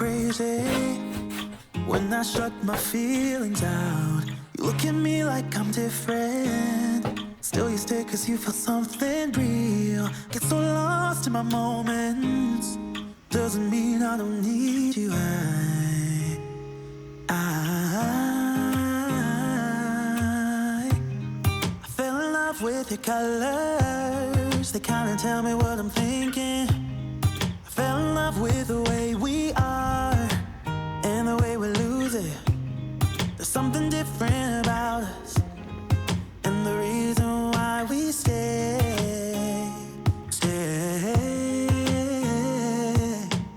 crazy when I shut my feelings out. You look at me like I'm different. Still you stay cause you feel something real. Get so lost in my moments. Doesn't mean I don't need you. I fell in love with your colors. They kinda tell me what I'm thinking. I fell in love with the way we are and the way we lose it. There's something different about us, and the reason why we stay.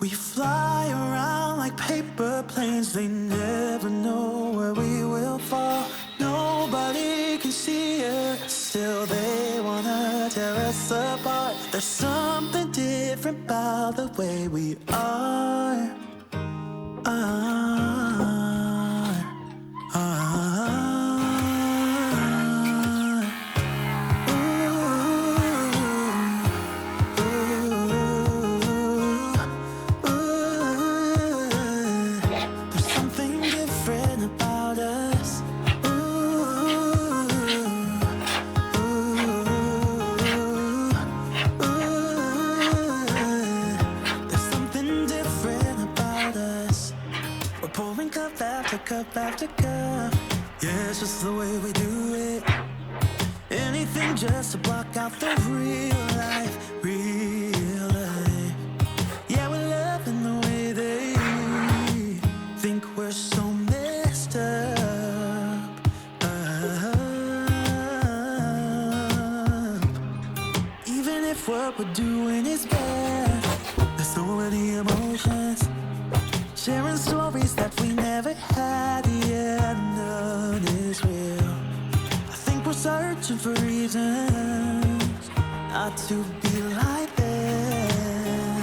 We fly around like paper planes. They never know where we will fall. Nobody can see us, still they wanna tear us apart. There's something different about the way we are. There's something different about us. There's something different about us. We're pouring cup after cup after cup. Yeah, it's just the way we do it. Anything just to block out the real life, real life. Yeah, we're loving the way they think we're so messed up. Even if what we're doing is bad, there's so many emotions. Sharing stories that we never had, yeah, none is real. I think we're searching for reasons not to be like them.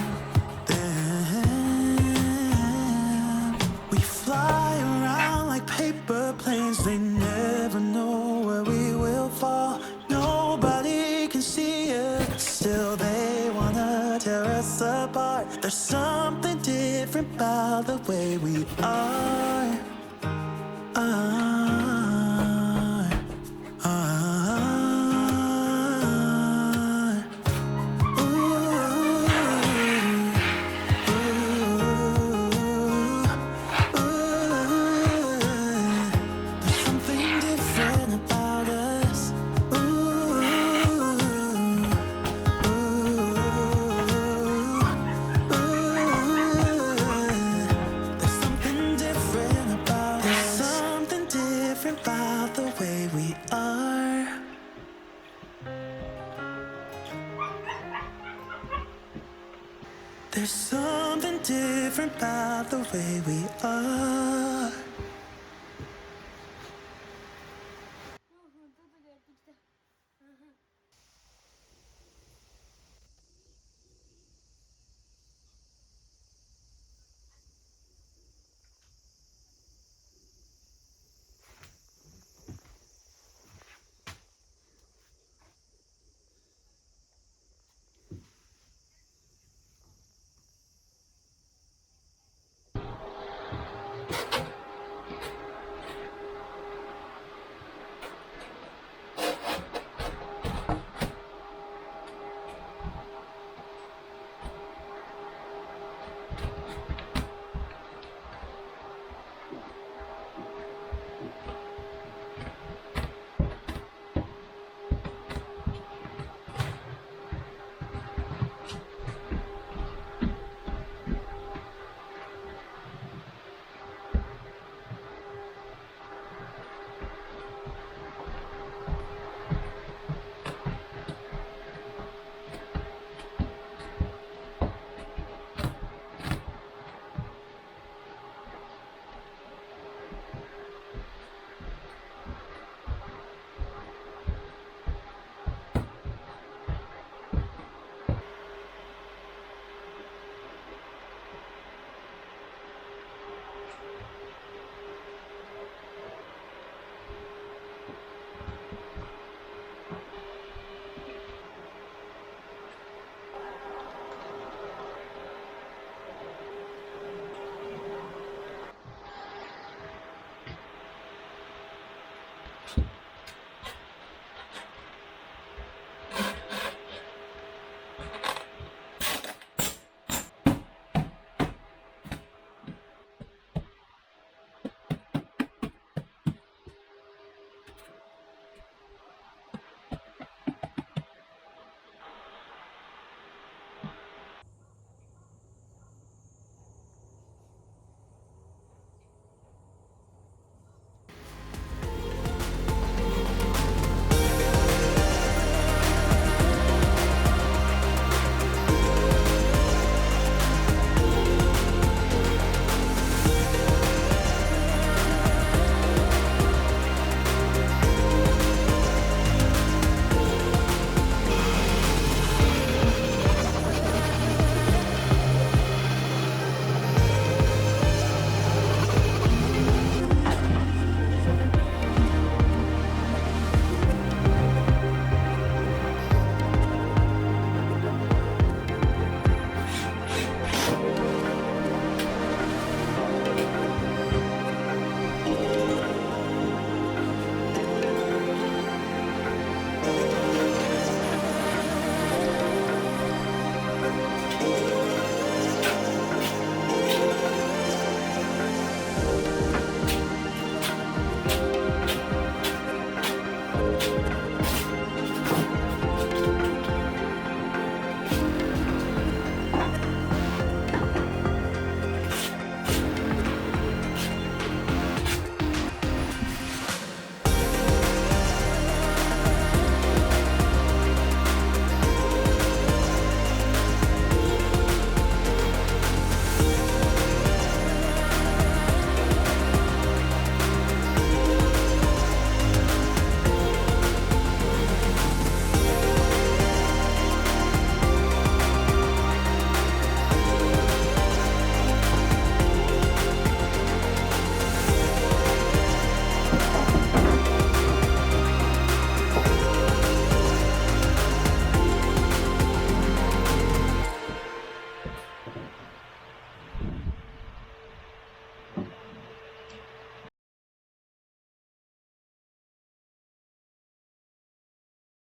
We fly around like paper planes. They never know where we will fall. Nobody can see us, still they wanna tear us apart. There's something different about the way we are. There's something different about us. There's something different about us. There's something different about the way we are. There's something different about the way we are.